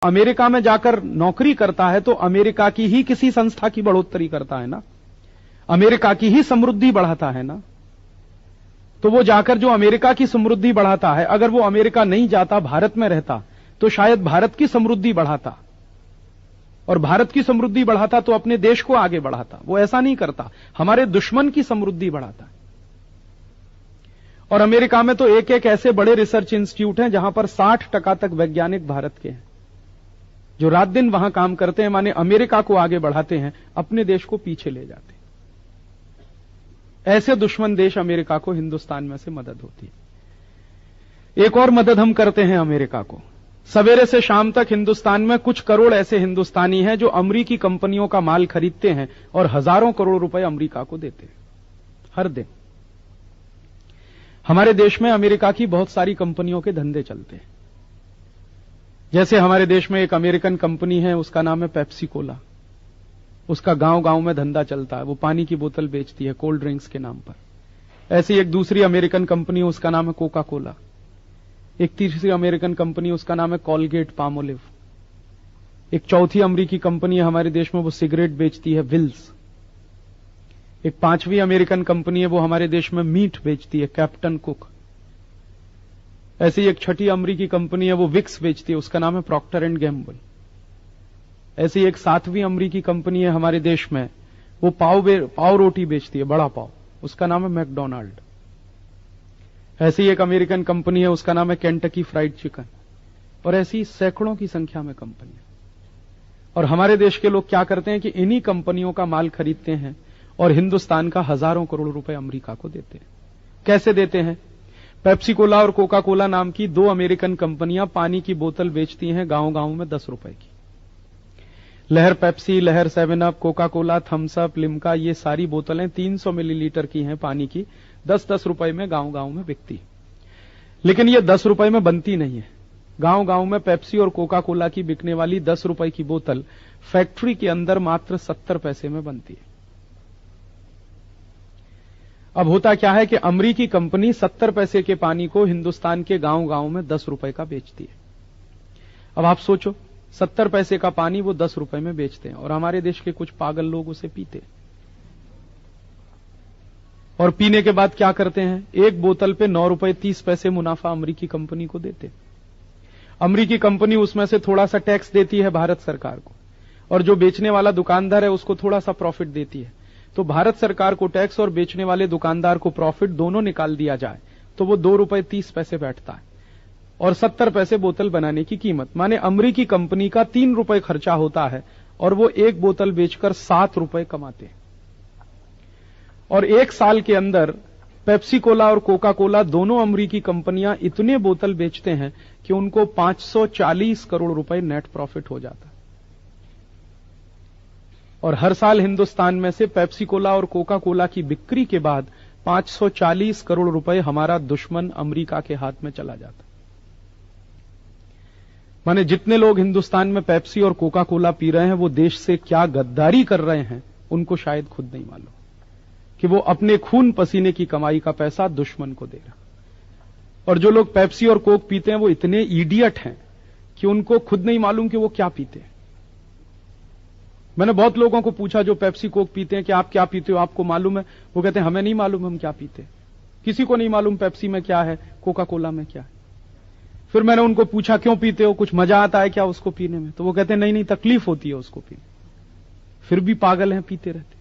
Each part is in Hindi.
अमेरिका में जाकर नौकरी करता है तो अमेरिका की ही किसी संस्था की बढ़ोतरी करता है ना, अमेरिका की ही समृद्धि बढ़ाता है ना। तो वो जाकर जो अमेरिका की समृद्धि बढ़ाता है, अगर वो अमेरिका नहीं जाता, भारत में रहता, तो शायद भारत की समृद्धि बढ़ाता, और भारत की समृद्धि बढ़ाता तो अपने देश को आगे बढ़ाता। वो ऐसा नहीं करता, हमारे दुश्मन की समृद्धि बढ़ाता है। और अमेरिका में तो एक एक ऐसे बड़े रिसर्च इंस्टीट्यूट हैं जहां पर 60% तक वैज्ञानिक भारत के हैं, जो रात दिन वहां काम करते हैं, माने अमेरिका को आगे बढ़ाते हैं, अपने देश को पीछे ले जाते हैं। ऐसे दुश्मन देश अमेरिका को हिंदुस्तान में से मदद होती है। एक और मदद हम करते हैं अमेरिका को। सवेरे से शाम तक हिंदुस्तान में कुछ करोड़ ऐसे हिंदुस्तानी हैं जो अमेरिकी कंपनियों का माल खरीदते हैं और हजारों करोड़ रुपए अमेरिका को देते हैं हर दिन। हमारे देश में अमेरिका की बहुत सारी कंपनियों के धंधे चलते हैं। जैसे हमारे देश में एक अमेरिकन कंपनी है, उसका नाम है पेप्सी कोला। उसका गांव गांव में धंधा चलता है, वो पानी की बोतल बेचती है कोल्ड ड्रिंक्स के नाम पर। ऐसी एक दूसरी अमेरिकन कंपनी है, उसका नाम है कोका कोला। एक तीसरी अमेरिकन कंपनी, उसका नाम है कॉलगेट पामोलिव। एक चौथी अमेरिकी कंपनी है हमारे देश में, वो सिगरेट बेचती है, विल्स। एक पांचवी अमेरिकन कंपनी है, वो हमारे देश में मीट बेचती है, कैप्टन कुक। ऐसी एक छठी अमेरिकी कंपनी है, वो विक्स बेचती है, उसका नाम है प्रॉक्टर एंड गैम्बल। ऐसी एक सातवीं अमेरिकी कंपनी है हमारे देश में, वो पाव रोटी बेचती है, बड़ा पाव, उसका नाम है मैकडोनाल्ड। ऐसी एक अमेरिकन कंपनी है, उसका नाम है केंटकी फ्राइड चिकन। और ऐसी सैकड़ों की संख्या में कंपनियां। और हमारे देश के लोग क्या करते हैं कि इन्हीं कंपनियों का माल खरीदते हैं और हिंदुस्तान का हजारों करोड़ रुपए अमेरिका को देते हैं। कैसे देते हैं? पेप्सी कोला और कोका कोला नाम की दो अमेरिकन कंपनियां पानी की बोतल बेचती हैं गांव गांव में 10 रुपए की। लहर Pepsi, Lehar 7 up, Coca Cola, Thums Up, Limca, ये सारी बोतलें 300 मिलीलीटर की हैं पानी की, 10-10 रुपए में गांव गांव में बिकती। लेकिन ये 10 रुपए में बनती नहीं है। गांव गांव में पेप्सी और कोका कोला की बिकने वाली 10 रुपए की बोतल फैक्ट्री के अंदर मात्र 70 पैसे में बनती है। अब होता क्या है कि अमेरिकी कंपनी 70 पैसे के पानी को हिंदुस्तान के गांव गांव में 10 रुपए का बेचती है। अब आप सोचो, 70 पैसे का पानी वो 10 रुपए में बेचते हैं, और हमारे देश के कुछ पागल लोग उसे पीते हैं। और पीने के बाद क्या करते हैं? एक बोतल पे 9 रुपए 30 पैसे मुनाफा अमेरिकी कंपनी को देते। अमेरिकी कंपनी उसमें से थोड़ा सा टैक्स देती है भारत सरकार को, और जो बेचने वाला दुकानदार है उसको थोड़ा सा प्रॉफिट देती है। तो भारत सरकार को टैक्स और बेचने वाले दुकानदार को प्रॉफिट दोनों निकाल दिया जाए तो वो 2 रुपए 30 पैसे बैठता है, और 70 पैसे बोतल बनाने की कीमत। माने अमेरिकी कंपनी का 3 रुपए खर्चा होता है और वो एक बोतल बेचकर 7 रुपए कमाते हैं। और एक साल के अंदर पेप्सी कोला और कोका कोला दोनों अमेरिकी कंपनियां इतने बोतल बेचते हैं कि उनको 540 करोड़ रुपए नेट प्रॉफिट हो जाता है। और हर साल हिंदुस्तान में से पेप्सी कोला और कोका कोला की बिक्री के बाद 540 करोड़ रुपए हमारा दुश्मन अमेरिका के हाथ में चला जाता। माने जितने लोग हिंदुस्तान में पेप्सी और कोका कोला पी रहे हैं, वो देश से क्या गद्दारी कर रहे हैं उनको शायद खुद नहीं मालूम कि वो अपने खून पसीने की कमाई का पैसा दुश्मन को दे रहा। और जो लोग पेप्सी और कोक पीते हैं वो इतने इडियट हैं कि उनको खुद नहीं मालूम कि वो क्या पीते हैं। मैंने बहुत लोगों को पूछा जो पेप्सी कोक पीते हैं कि आप क्या पीते हो, आपको मालूम है? वो कहते हैं हमें नहीं मालूम हम क्या पीते हैं। किसी को नहीं मालूम पेप्सी में क्या है, कोका कोला में क्या है। फिर मैंने उनको पूछा क्यों पीते हो, कुछ मजा आता है क्या उसको पीने में? तो वो कहते हैं नहीं नहीं, तकलीफ होती है उसको पीने। फिर भी पागल हैं, पीते रहते।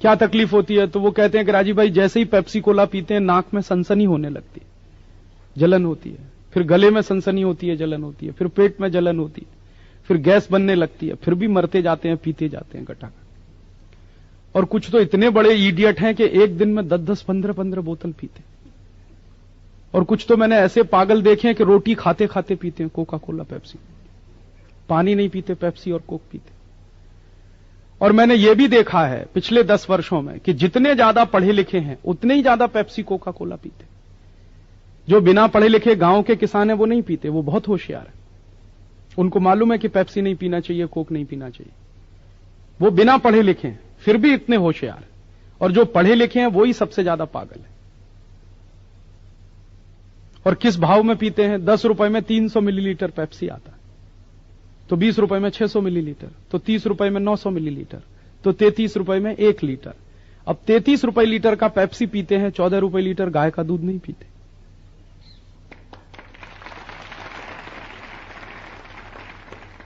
क्या तकलीफ होती है? तो वो कहते हैं कि राजीव भाई, जैसे ही पेप्सी कोला पीते हैं नाक में सनसनी होने लगती है, जलन होती है, फिर गले में सनसनी होती है, जलन होती है, फिर पेट में जलन होती है, फिर गैस बनने लगती है, फिर भी मरते जाते हैं, पीते जाते हैं गटागट। और कुछ तो इतने बड़े इडियट हैं कि एक दिन में 10-10, 15-15 बोतल पीते। और कुछ तो मैंने ऐसे पागल देखे हैं कि रोटी खाते खाते पीते हैं कोका कोला पेप्सी, पानी नहीं पीते, पेप्सी और कोक पीते। और मैंने यह भी देखा है पिछले 10 वर्षों में कि जितने ज्यादा पढ़े लिखे हैं उतने ही ज्यादा पेप्सी कोका कोला पीते। जो बिना पढ़े लिखे गांव के किसान है वो नहीं पीते, वो बहुत होशियार है। उनको मालूम है कि पेप्सी नहीं पीना चाहिए, कोक नहीं पीना चाहिए। वो बिना पढ़े लिखे हैं फिर भी इतने होशियार। और जो पढ़े लिखे हैं वो ही सबसे ज्यादा पागल है। और किस भाव में पीते हैं? 10 रुपए में 300 मिलीलीटर पेप्सी आता है। तो 20 रुपए में 600 मिलीलीटर, तो 30 रुपए में 900 मिलीलीटर, तो 33 रुपए में 1 लीटर। अब 33 रुपए लीटर का पेप्सी पीते हैं, 14 रुपए लीटर गाय का दूध नहीं पीते।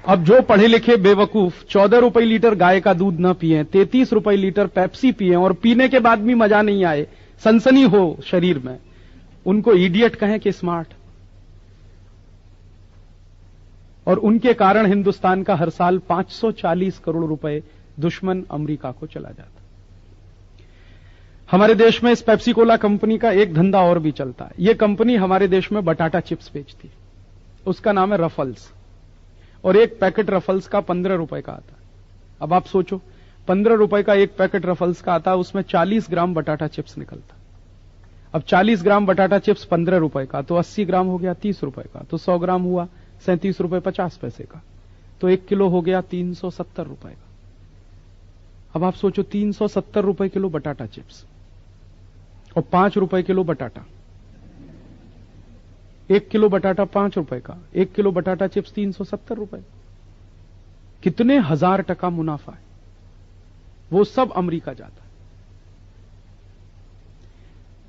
अब जो पढ़े लिखे बेवकूफ 14 रुपए लीटर गाय का दूध ना पिए, 33 रुपए लीटर पेप्सी पिए और पीने के बाद भी मजा नहीं आए, सनसनी हो शरीर में, उनको इडियट कहें कि स्मार्ट। और उनके कारण हिंदुस्तान का हर साल 540 करोड़ रुपए दुश्मन अमेरिका को चला जाता। हमारे देश में इस पेप्सी कोला कंपनी का एक धंधा और भी चलता है। यह कंपनी हमारे देश में बटाटा चिप्स बेचती है, उसका नाम है रफल्स, और एक पैकेट रफल्स का 15 रुपए का आता है। अब आप सोचो, 15 रुपए का एक पैकेट रफल्स का आता है, उसमें 40 ग्राम बटाटा चिप्स निकलता। अब 40 ग्राम बटाटा चिप्स 15 रुपए का, तो 80 ग्राम हो गया 30 रुपए का, तो 100 ग्राम हुआ 37 रुपए 50 पैसे का, तो 1 किलो हो गया 370 रुपए का। अब आप सोचो 370 रुपए किलो बटाटा चिप्स और 5 रुपए किलो बटाटा, 1 किलो बटाटा 5 रुपए का, 1 किलो बटाटा चिप्स 370 रुपए, कितने हजार टका मुनाफा है। वो सब अमेरिका जाता है।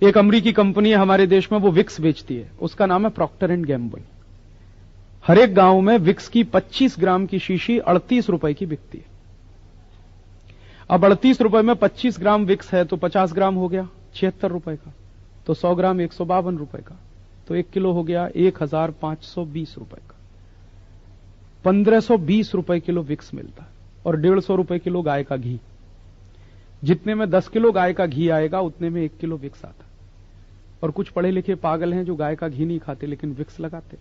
एक अमेरिकी कंपनी है हमारे देश में, वो विक्स बेचती है, उसका नाम है प्रॉक्टर एंड गैम्बल। हर एक गांव में विक्स की 25 ग्राम की शीशी 38 रुपए की बिकती है। अब 38 रुपए में 25 ग्राम विक्स है, तो 50 ग्राम हो गया 76 रुपए का, तो 100 ग्राम 152 रुपए का, तो 1 किलो हो गया 1520 रुपए का। 1520 रुपए किलो विक्स मिलता है, और 150 रुपए किलो गाय का घी। जितने में 10 किलो गाय का घी आएगा, उतने में 1 किलो विक्स आता है। और कुछ पढ़े लिखे पागल हैं जो गाय का घी नहीं खाते लेकिन विक्स लगाते।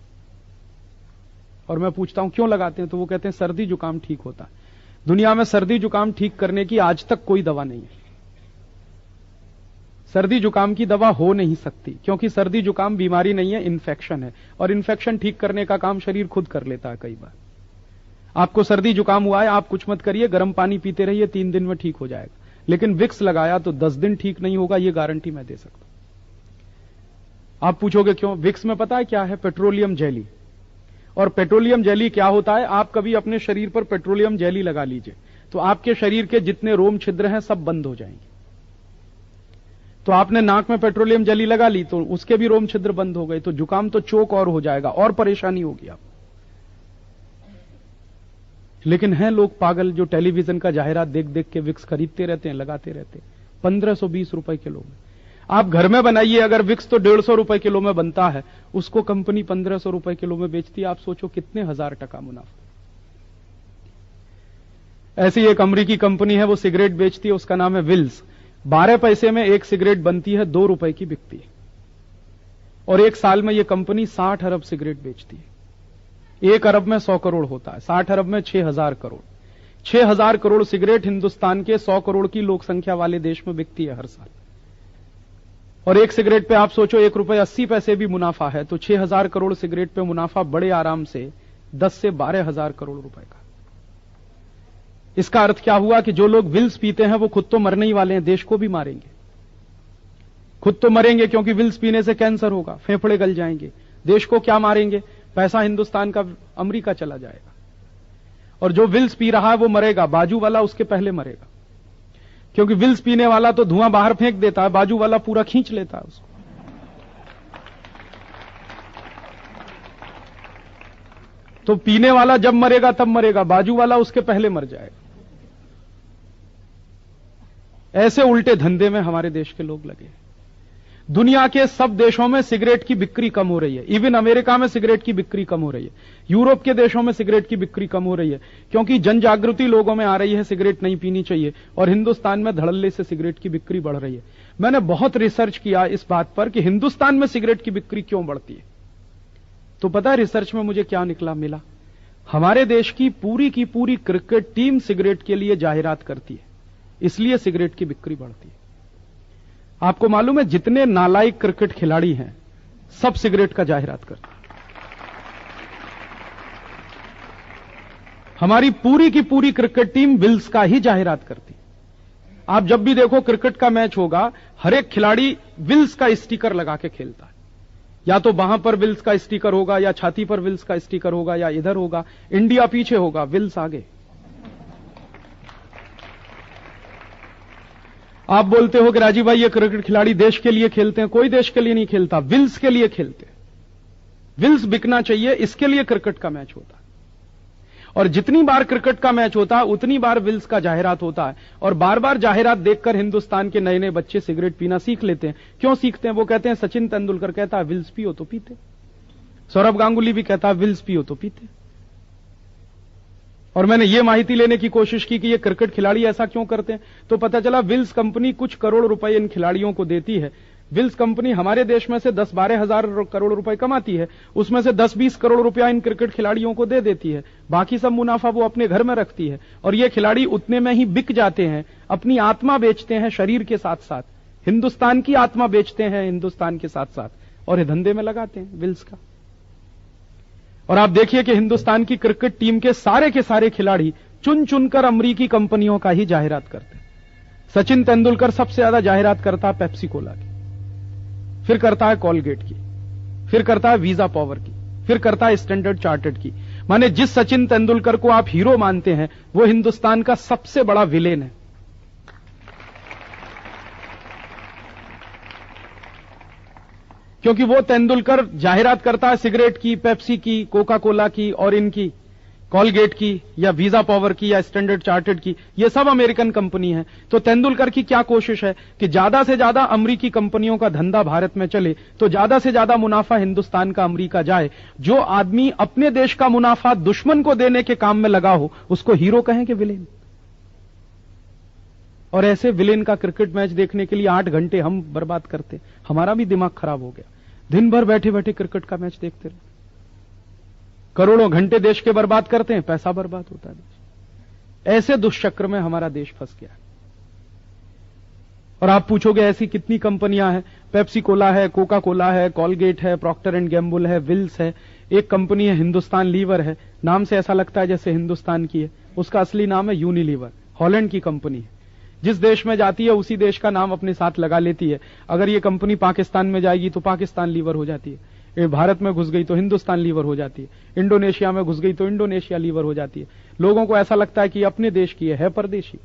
और मैं पूछता हूं क्यों लगाते हैं, तो वो कहते हैं सर्दी जुकाम ठीक होता है। दुनिया में सर्दी जुकाम ठीक करने की आज तक कोई दवा नहीं है। सर्दी जुकाम की दवा हो नहीं सकती, क्योंकि सर्दी जुकाम बीमारी नहीं है, इन्फेक्शन है, और इन्फेक्शन ठीक करने का काम शरीर खुद कर लेता है। कई बार आपको सर्दी जुकाम हुआ है, आप कुछ मत करिए, गर्म पानी पीते रहिए, 3 दिन में ठीक हो जाएगा। लेकिन विक्स लगाया तो 10 दिन ठीक नहीं होगा, यह गारंटी मैं दे सकता हूं। आप पूछोगे क्यों? विक्स में पता है क्या है? Petroleum jelly. और पेट्रोलियम जेली क्या होता है? आप कभी अपने शरीर पर पेट्रोलियम जेली लगा लीजिए, तो आपके शरीर के जितने रोम छिद्र हैं सब बंद हो जाएंगे। तो आपने नाक में पेट्रोलियम जेली लगा ली, तो उसके भी रोम छिद्र बंद हो गए, तो जुकाम तो चोक और हो जाएगा, और परेशानी होगी आप। लेकिन हैं लोग पागल जो टेलीविजन का जाहिरात देख देख के विक्स खरीदते रहते हैं, लगाते रहते हैं। 1520 रुपए किलो में आप घर में बनाइए, अगर विक्स तो 150 रुपए किलो में बनता है, उसको कंपनी 1500 रुपए किलो में बेचती है। आप सोचो कितने हजार टका मुनाफा। ऐसी एक अमेरिकी कंपनी है, वो सिगरेट बेचती है, उसका नाम है विल्स। 12 पैसे में एक सिगरेट बनती है, 2 रुपए की बिकती है, और एक साल में यह कंपनी 60 अरब सिगरेट बेचती है। 1 अरब में 100 करोड़ होता है, 60 अरब में 6000 करोड़। 6000 करोड़ सिगरेट हिंदुस्तान के 100 करोड़ की लोक संख्या वाले देश में बिकती है हर साल। और एक सिगरेट पे आप सोचो 1 रुपए 80 पैसे भी मुनाफा है, तो 6000 करोड़ सिगरेट पे मुनाफा बड़े आराम से 10 से 12,000 करोड़ रुपए का। इसका अर्थ क्या हुआ कि जो लोग विल्स पीते हैं वो खुद तो मरने ही वाले हैं, देश को भी मारेंगे। खुद तो मरेंगे क्योंकि विल्स पीने से कैंसर होगा, फेफड़े गल जाएंगे। देश को क्या मारेंगे? पैसा हिंदुस्तान का अमेरिका चला जाएगा। और जो विल्स पी रहा है वो मरेगा, बाजू वाला उसके पहले मरेगा, क्योंकि विल्स पीने वाला तो धुआं बाहर फेंक देता है, बाजू वाला पूरा खींच लेता है उसको। तो पीने वाला जब मरेगा तब मरेगा, बाजू वाला उसके पहले मर जाएगा। ऐसे उल्टे धंधे में हमारे देश के लोग लगे। दुनिया के सब देशों में सिगरेट की बिक्री कम हो रही है। इवन अमेरिका में सिगरेट की बिक्री कम हो रही है, यूरोप के देशों में सिगरेट की बिक्री कम हो रही है, क्योंकि जन जागृति लोगों में आ रही है सिगरेट नहीं पीनी चाहिए, और हिंदुस्तान में धड़ल्ले से सिगरेट की बिक्री बढ़ रही है। मैंने बहुत रिसर्च किया इस बात पर कि हिंदुस्तान में सिगरेट की बिक्री क्यों बढ़ती है। तो पता है रिसर्च में मुझे क्या मिला? हमारे देश की पूरी क्रिकेट टीम सिगरेट के लिए जाहिरात करती है, इसलिए सिगरेट की बिक्री बढ़ती है। आपको मालूम है जितने नालायक क्रिकेट खिलाड़ी हैं सब सिगरेट का जाहिरात करते हैं। हमारी पूरी क्रिकेट टीम विल्स का ही जाहिरात करती है। आप जब भी देखो क्रिकेट का मैच होगा, हर एक खिलाड़ी विल्स का स्टिकर लगा के खेलता है। या तो वहां पर विल्स का स्टिकर होगा, या छाती पर विल्स का स्टिकर होगा, या इधर होगा, इंडिया पीछे होगा, विल्स आगे। आप बोलते हो कि राजीव भाई ये क्रिकेट खिलाड़ी देश के लिए खेलते हैं। कोई देश के लिए नहीं खेलता, विल्स के लिए खेलते हैं। विल्स बिकना चाहिए, इसके लिए क्रिकेट का मैच होता है। और जितनी बार क्रिकेट का मैच होता है उतनी बार विल्स का जाहिरात होता है। और बार बार जाहिरात देखकर हिंदुस्तान के नए नए बच्चे सिगरेट पीना सीख लेते हैं। क्यों सीखते हैं? वो कहते हैं सचिन तेंदुलकर कहता है विल्स पियो तो पीते, सौरभ गांगुली भी कहता है विल्स पियो तो पीते। और मैंने ये माहिती लेने की कोशिश की कि ये क्रिकेट खिलाड़ी ऐसा क्यों करते हैं, तो पता चला विल्स कंपनी कुछ करोड़ रुपए इन खिलाड़ियों को देती है। विल्स कंपनी हमारे देश में से 10-12 हजार करोड़ रुपए कमाती है, उसमें से 10-20 करोड़ रुपया इन क्रिकेट खिलाड़ियों को दे देती है। बाकी सब मुनाफा वो अपने घर में रखती है। और ये खिलाड़ी उतने में ही बिक जाते हैं, अपनी आत्मा बेचते हैं शरीर के साथ साथ, हिंदुस्तान की आत्मा बेचते हैं हिंदुस्तान के साथ साथ, और ये धंधे में लगाते हैं विल्स का। और आप देखिए कि हिंदुस्तान की क्रिकेट टीम के सारे खिलाड़ी चुन चुनकर अमरीकी कंपनियों का ही जाहिरात करते हैं। सचिन तेंदुलकर सबसे ज्यादा जाहिरात करता है पेप्सी कोला की, फिर करता है कॉलगेट की, फिर करता है वीजा पावर की, फिर करता है स्टैंडर्ड चार्टर्ड की। माने जिस सचिन तेंदुलकर को आप हीरो मानते हैं वो हिंदुस्तान का सबसे बड़ा विलेन है। क्योंकि वो तेंदुलकर जाहिरात करता है सिगरेट की, पेप्सी की, कोका कोला की और इनकी कॉलगेट की या वीजा पावर की या स्टैंडर्ड चार्टर्ड की, ये सब अमेरिकन कंपनी है। तो तेंदुलकर की क्या कोशिश है कि ज्यादा से ज्यादा अमेरिकी कंपनियों का धंधा भारत में चले, तो ज्यादा से ज्यादा मुनाफा हिंदुस्तान का अमेरिका जाए। जो आदमी अपने देश का मुनाफा दुश्मन को देने के काम में लगा हो उसको हीरो कहें कि विलेन। और ऐसे विलेन का क्रिकेट मैच देखने के लिए 8 घंटे हम बर्बाद करते, हमारा भी दिमाग खराब हो गया। दिन भर बैठे बैठे क्रिकेट का मैच देखते रहे, करोड़ों घंटे देश के बर्बाद करते हैं, पैसा बर्बाद होता है देश। ऐसे दुष्चक्र में हमारा देश फंस गया है। और आप पूछोगे ऐसी कितनी कंपनियां हैं? पेप्सी कोला है, कोका कोला है, कॉलगेट है, प्रॉक्टर एंड गैम्बुल है, विल्स है। एक कंपनी है हिंदुस्तान लीवर है, नाम से ऐसा लगता है जैसे हिंदुस्तान की है, उसका असली नाम है यूनिलीवर, हॉलैंड की कंपनी है। जिस देश में जाती है उसी देश का नाम अपने साथ लगा लेती है। अगर ये कंपनी पाकिस्तान में जाएगी तो पाकिस्तान लीवर हो जाती है, ये भारत में घुस गई तो हिंदुस्तान लीवर हो जाती है, इंडोनेशिया में घुस गई तो इंडोनेशिया लीवर हो जाती है। लोगों को ऐसा लगता है कि अपने देश की है परदेशी।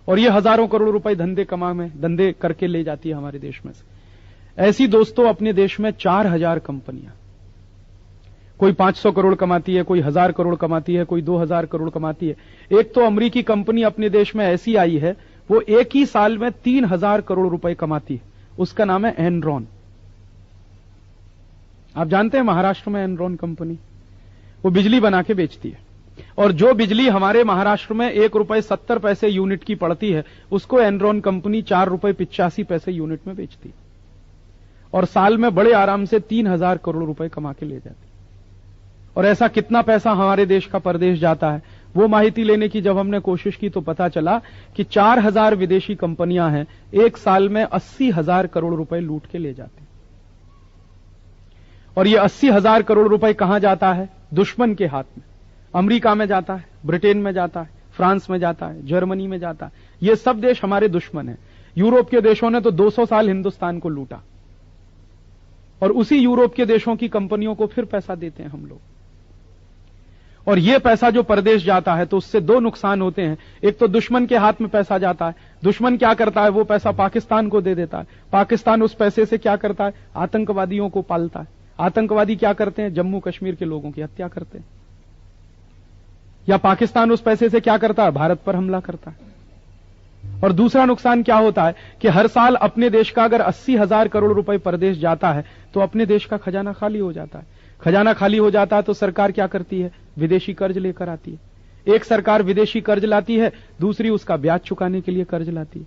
और ये हजारों करोड़ रुपए धंधे करके ले जाती है हमारे देश में से। ऐसी दोस्तों अपने देश में 4000 कंपनियां, कोई 500 करोड़ कमाती है, कोई 1000 करोड़ कमाती है, कोई 2000 करोड़ कमाती है। एक तो अमेरिकी कंपनी अपने देश में ऐसी आई है, वो एक ही साल में 3000 करोड़ रुपए कमाती है, उसका नाम है एनरॉन। आप जानते हैं महाराष्ट्र में एनरॉन कंपनी, वो बिजली बना के बेचती है। और जो बिजली हमारे महाराष्ट्र में 1 रुपए 70 पैसे यूनिट की पड़ती है, उसको एनरॉन कंपनी 4 रुपए 85 पैसे यूनिट में बेचती है। और साल में बड़े आराम से 3000 करोड़ रुपए कमा के ले जाती है। और ऐसा कितना पैसा हमारे देश का परदेश जाता है, वो माहिती लेने की जब हमने कोशिश की तो पता चला कि 4000 विदेशी कंपनियां हैं, एक साल में 80,000 करोड़ रुपए लूट के ले जाती। और ये 80,000 करोड़ रुपए कहां जाता है? दुश्मन के हाथ में। अमेरिका में जाता है, ब्रिटेन में जाता है, फ्रांस में जाता है, जर्मनी में जाता है। ये सब देश हमारे दुश्मन हैं। यूरोप के देशों ने तो 200 साल हिंदुस्तान को लूटा, और उसी यूरोप के देशों की कंपनियों को फिर पैसा देते हैं हम लोग। और ये पैसा जो परदेश जाता है तो उससे 2 नुकसान होते हैं। एक तो दुश्मन के हाथ में पैसा जाता है, दुश्मन क्या करता है, वो पैसा पाकिस्तान को दे देता है। पाकिस्तान उस पैसे से क्या करता है? आतंकवादियों को पालता है। आतंकवादी क्या करते हैं? जम्मू कश्मीर के लोगों की हत्या करते हैं। या पाकिस्तान उस पैसे से क्या करता है? भारत पर हमला करता है। और दूसरा नुकसान क्या होता है कि हर साल अपने देश का अगर 80,000 करोड़ रुपए परदेश जाता है तो अपने देश का खजाना खाली हो जाता है। खजाना खाली हो जाता है तो सरकार क्या करती है? विदेशी कर्ज लेकर आती है। एक सरकार विदेशी कर्ज लाती है, दूसरी उसका ब्याज चुकाने के लिए कर्ज लाती है।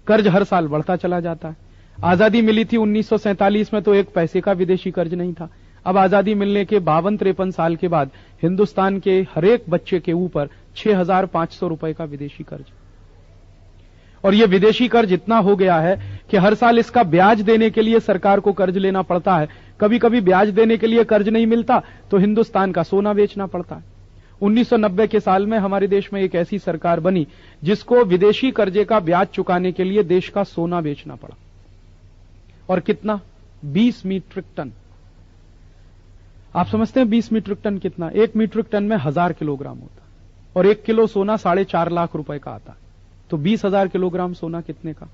कर्ज हर साल बढ़ता चला जाता है। आजादी मिली थी 1947 में तो 1 पैसे का विदेशी कर्ज नहीं था। अब आजादी मिलने के 52-53 साल के बाद हिंदुस्तान के हर एक बच्चे के ऊपर 6500 रुपए का विदेशी कर्ज। और यह विदेशी कर्ज इतना हो गया है कि हर साल इसका ब्याज देने के लिए सरकार को कर्ज लेना पड़ता है। कभी कभी ब्याज देने के लिए कर्ज नहीं मिलता तो हिंदुस्तान का सोना बेचना पड़ता है। 1990 के साल में हमारे देश में एक ऐसी सरकार बनी जिसको विदेशी कर्जे का ब्याज चुकाने के लिए देश का सोना बेचना पड़ा। और कितना? 20 मीट्रिक टन आप समझते हैं 20 मीट्रिक टन कितना? 1 मीट्रिक टन में 1000 किलोग्राम होता है और 1 किलो सोना 4.5 लाख रुपए का आता है। तो 20,000 किलोग्राम सोना कितने का?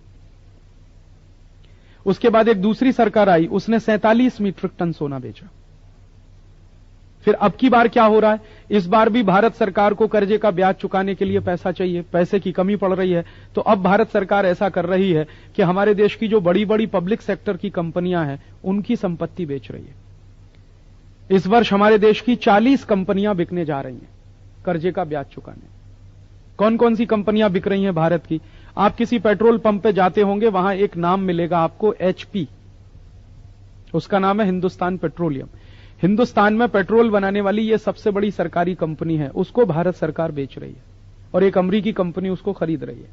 उसके बाद एक दूसरी सरकार आई, उसने 47 मीट्रिक टन सोना बेचा। फिर अब की बार क्या हो रहा है? इस बार भी भारत सरकार को कर्जे का ब्याज चुकाने के लिए पैसा चाहिए, पैसे की कमी पड़ रही है। तो अब भारत सरकार ऐसा कर रही है कि हमारे देश की जो बड़ी बड़ी पब्लिक सेक्टर की कंपनियां हैं उनकी संपत्ति बेच रही है। इस वर्ष हमारे देश की 40 कंपनियां बिकने जा रही हैं कर्जे का ब्याज चुकाने। कौन कौन सी कंपनियां बिक रही हैं भारत की? आप किसी पेट्रोल पंप पे जाते होंगे, वहां एक नाम मिलेगा आपको, HP। उसका नाम है हिंदुस्तान पेट्रोलियम। हिंदुस्तान में पेट्रोल बनाने वाली ये सबसे बड़ी सरकारी कंपनी है, उसको भारत सरकार बेच रही है और एक अमेरिकी कंपनी उसको खरीद रही है।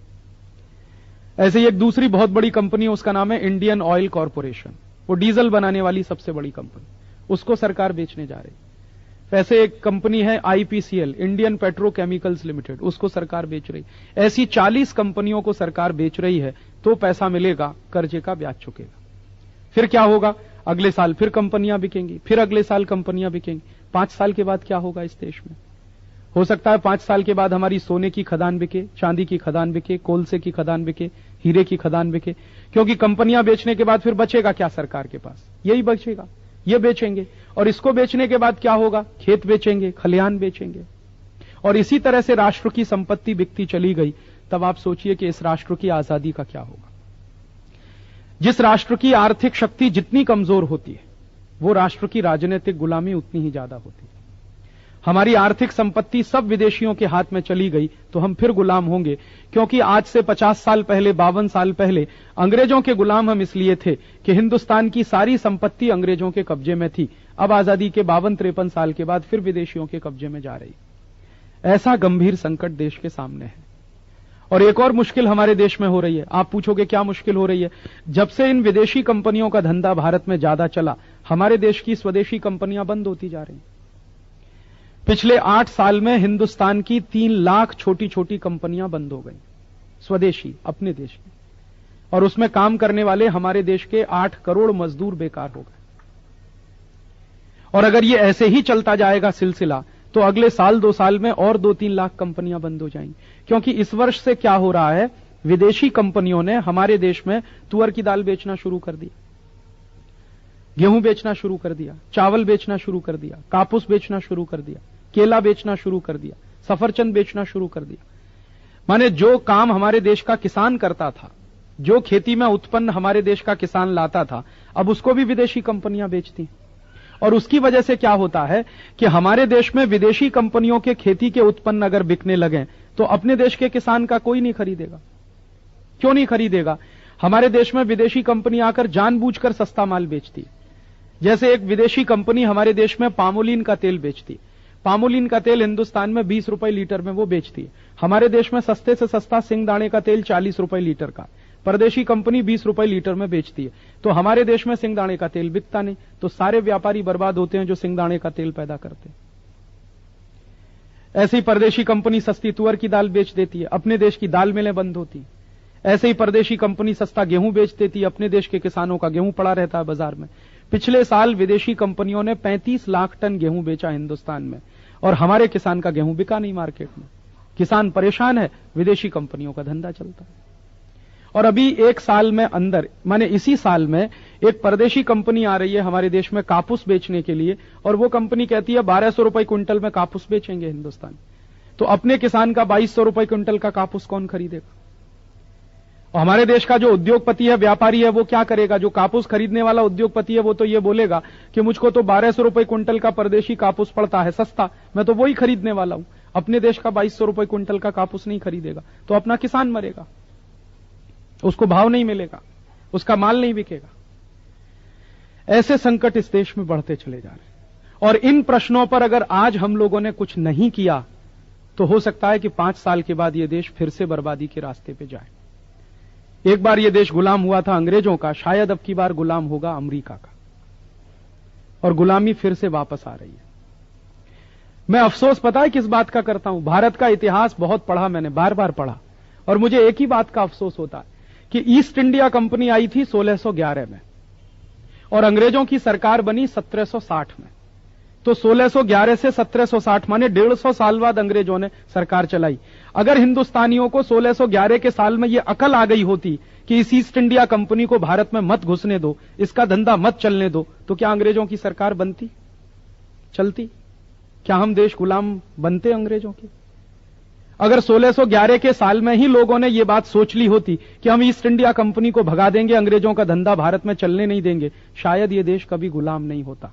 ऐसे ही एक दूसरी बहुत बड़ी कंपनी है, उसका नाम है इंडियन ऑयल कॉरपोरेशन। वो डीजल बनाने वाली सबसे बड़ी कंपनी, उसको सरकार बेचने जा रही है। वैसे एक कंपनी है IPCL, इंडियन पेट्रोकेमिकल्स लिमिटेड, उसको सरकार बेच रही है। ऐसी 40 कंपनियों को सरकार बेच रही है, तो पैसा मिलेगा, कर्जे का ब्याज चुकेगा। फिर क्या होगा? अगले साल फिर कंपनियां बिकेंगी, फिर अगले साल कंपनियां बिकेंगी। 5 साल के बाद क्या होगा इस देश में? हो सकता है 5 साल के बाद हमारी सोने की खदान बिके, चांदी की खदान बिके, कोलसे की खदान बिके, हीरे की खदान बिके। क्योंकि कंपनियां बेचने के बाद फिर बचेगा क्या सरकार के पास? यही बचेगा, ये बेचेंगे। और इसको बेचने के बाद क्या होगा? खेत बेचेंगे, खलिहान बेचेंगे। और इसी तरह से राष्ट्र की संपत्ति बिकती चली गई। तब आप सोचिए कि इस राष्ट्र की आजादी का क्या होगा। जिस राष्ट्र की आर्थिक शक्ति जितनी कमजोर होती है, वो राष्ट्र की राजनीतिक गुलामी उतनी ही ज्यादा होती है। हमारी आर्थिक संपत्ति सब विदेशियों के हाथ में चली गई तो हम फिर गुलाम होंगे। क्योंकि आज से 50 साल पहले, 52 साल पहले अंग्रेजों के गुलाम हम इसलिए थे कि हिंदुस्तान की सारी संपत्ति अंग्रेजों के कब्जे में थी। अब आजादी के 52-53 साल के बाद फिर विदेशियों के कब्जे में जा रही। ऐसा गंभीर संकट देश के सामने है। और एक और मुश्किल हमारे देश में हो रही है। आप पूछोगे क्या मुश्किल हो रही है? जब से इन विदेशी कंपनियों का धंधा भारत में ज्यादा चला, हमारे देश की स्वदेशी कंपनियां बंद होती जा रही। पिछले 8 साल में हिंदुस्तान की 3 लाख छोटी छोटी कंपनियां बंद हो गई, स्वदेशी, अपने देश की। और उसमें काम करने वाले हमारे देश के 8 करोड़ मजदूर बेकार हो गए। और अगर ये ऐसे ही चलता जाएगा सिलसिला, तो अगले साल 2 साल में और 2-3 लाख कंपनियां बंद हो जाएंगी। क्योंकि इस वर्ष से क्या हो रहा है, विदेशी कंपनियों ने हमारे देश में तुअर की दाल बेचना शुरू कर दिया, गेहूं बेचना शुरू कर दिया, चावल बेचना शुरू कर दिया, कापूस बेचना शुरू कर दिया, केला बेचना शुरू कर दिया, सफरचंद बेचना शुरू कर दिया। माने जो काम हमारे देश का किसान करता था, जो खेती में उत्पन्न हमारे देश का किसान लाता था, अब उसको भी विदेशी कंपनियां बेचती हैं। और उसकी वजह से क्या होता है कि हमारे देश में विदेशी कंपनियों के खेती के उत्पन्न अगर बिकने लगे तो अपने देश के किसान का कोई नहीं खरीदेगा। क्यों नहीं खरीदेगा? हमारे देश में विदेशी कंपनी आकर जानबूझकर सस्ता माल बेचती है। जैसे एक विदेशी कंपनी हमारे देश में पामोलिन का तेल बेचती है। पामोलिन का तेल हिंदुस्तान में 20 रुपए लीटर में वो बेचती है। हमारे देश में सस्ते से सस्ता सिंगदाणे का तेल 40 रुपए लीटर का, परदेशी कंपनी 20 रुपए लीटर में बेचती है। तो हमारे देश में सिंगदाणे का तेल बिकता नहीं, तो सारे व्यापारी बर्बाद होते हैं जो सिंगदाणे का तेल पैदा करते हैं। ऐसे ही परदेशी कंपनी सस्ती तुअर की दाल बेच देती है, अपने देश की दाल मिलें बंद होती। ऐसे ही परदेशी कंपनी सस्ता गेहूं बेच देती है, अपने देश के किसानों का गेहूं पड़ा रहता है बाजार में। पिछले साल विदेशी कंपनियों ने 35 लाख टन गेहूं बेचा हिंदुस्तान में, और हमारे किसान का गेहूं बिका नहीं मार्केट में। किसान परेशान है, विदेशी कंपनियों का धंधा चलता है। और अभी 1 साल में अंदर, माने इसी साल में एक परदेशी कंपनी आ रही है हमारे देश में कापूस बेचने के लिए, और वो कंपनी कहती है 1200 रुपए क्विंटल में कापूस बेचेंगे हिंदुस्तान। तो अपने किसान का 2200 रुपए क्विंटल का कापूस कौन खरीदेगा? और हमारे देश का जो उद्योगपति है, व्यापारी है, वो क्या करेगा? जो कापूस खरीदने वाला उद्योगपति है वो तो ये बोलेगा कि मुझको तो 1200 रुपए क्विंटल का परदेशी कापूस पड़ता है सस्ता, मैं तो वही खरीदने वाला हूं। अपने देश का 2200 रुपए क्विंटल का कापूस नहीं खरीदेगा, तो अपना किसान मरेगा, उसको भाव नहीं मिलेगा, उसका माल नहीं बिकेगा। ऐसे संकट इस देश में बढ़ते चले जा रहे हैं। और इन प्रश्नों पर अगर आज हम लोगों ने कुछ नहीं किया तो हो सकता है कि 5 साल के बाद यह देश फिर से बर्बादी के रास्ते पे जाए। एक बार यह देश गुलाम हुआ था अंग्रेजों का, शायद अब की बार गुलाम होगा अमेरिका का, और गुलामी फिर से वापस आ रही है। मैं अफसोस पता है किस बात का करता हूं? भारत का इतिहास बहुत पढ़ा मैंने, बार बार पढ़ा, और मुझे एक ही बात का अफसोस होता है कि ईस्ट इंडिया कंपनी आई थी 1611 में और अंग्रेजों की सरकार बनी 1760 में। तो 1611 से 1760 माने 150 साल बाद अंग्रेजों ने सरकार चलाई। अगर हिंदुस्तानियों को 1611 के साल में यह अकल आ गई होती कि इस ईस्ट इंडिया कंपनी को भारत में मत घुसने दो, इसका धंधा मत चलने दो, तो क्या अंग्रेजों की सरकार बनती, चलती? क्या हम देश गुलाम बनते अंग्रेजों के? अगर 1611 के साल में ही लोगों ने यह बात सोच ली होती कि हम ईस्ट इंडिया कंपनी को भगा देंगे, अंग्रेजों का धंधा भारत में चलने नहीं देंगे, शायद यह देश कभी गुलाम नहीं होता।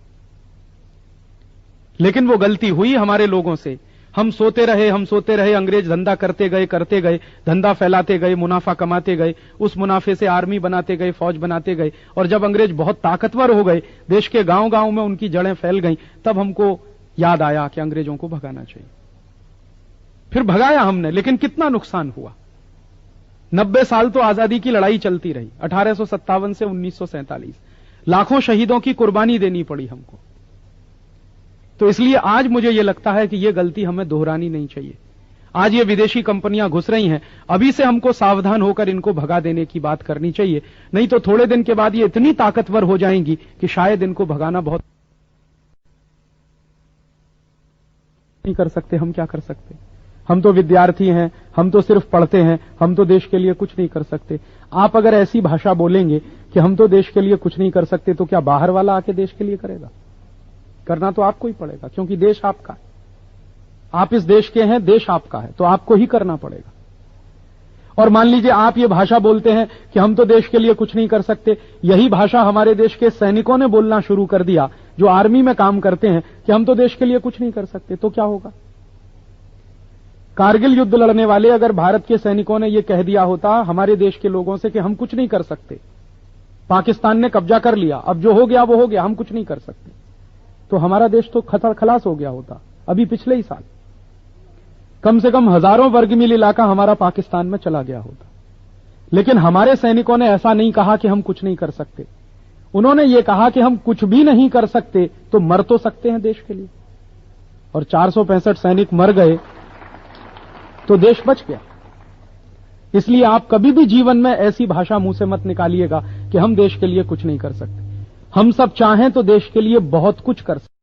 लेकिन वो गलती हुई हमारे लोगों से। हम सोते रहे, अंग्रेज धंधा करते गए, धंधा फैलाते गए, मुनाफा कमाते गए, उस मुनाफे से आर्मी बनाते गए, फौज बनाते गए, और जब अंग्रेज बहुत ताकतवर हो गए, देश के गांव गांव में उनकी जड़ें फैल गईं, तब हमको याद आया कि अंग्रेजों को भगाना चाहिए। फिर भगाया हमने, लेकिन कितना नुकसान हुआ। 90 साल तो आजादी की लड़ाई चलती रही, 1857 से 1947, लाखों शहीदों की कुर्बानी देनी पड़ी हमको। तो इसलिए आज मुझे यह लगता है कि यह गलती हमें दोहरानी नहीं चाहिए। आज ये विदेशी कंपनियां घुस रही हैं, अभी से हमको सावधान होकर इनको भगा देने की बात करनी चाहिए, नहीं तो थोड़े दिन के बाद ये इतनी ताकतवर हो जाएंगी कि शायद इनको भगाना बहुत नहीं कर सकते। हम क्या कर सकते? हम तो विद्यार्थी हैं, हम तो सिर्फ पढ़ते हैं, हम तो देश के लिए कुछ नहीं कर सकते। आप अगर ऐसी भाषा बोलेंगे कि हम तो देश के लिए कुछ नहीं कर सकते, तो क्या बाहर वाला आके देश के लिए करेगा? करना तो आपको ही पड़ेगा, क्योंकि देश आपका है। आप इस देश के हैं, देश आपका है, तो आपको ही करना पड़ेगा। और मान लीजिए आप ये भाषा बोलते हैं कि हम तो देश के लिए कुछ नहीं कर सकते, यही भाषा हमारे देश के सैनिकों ने बोलना शुरू कर दिया जो आर्मी में काम करते हैं कि हम तो देश के लिए कुछ नहीं कर सकते, तो क्या होगा? कारगिल युद्ध लड़ने वाले अगर भारत के सैनिकों ने यह कह दिया होता हमारे देश के लोगों से कि हम कुछ नहीं कर सकते, पाकिस्तान ने कब्जा कर लिया, अब जो हो गया वो हो गया, हम कुछ नहीं कर सकते, तो हमारा देश तो खलास हो गया होता अभी पिछले ही साल। कम से कम हजारों वर्ग मील इलाका हमारा पाकिस्तान में चला गया होता। लेकिन हमारे सैनिकों ने ऐसा नहीं कहा कि हम कुछ नहीं कर सकते, उन्होंने ये कहा कि हम कुछ भी नहीं कर सकते तो मर तो सकते हैं देश के लिए। और 465 सैनिक मर गए तो देश बच गया। इसलिए आप कभी भी जीवन में ऐसी भाषा मुंह से मत निकालिएगा कि हम देश के लिए कुछ नहीं कर सकते। हम सब चाहें तो देश के लिए बहुत कुछ कर सकते।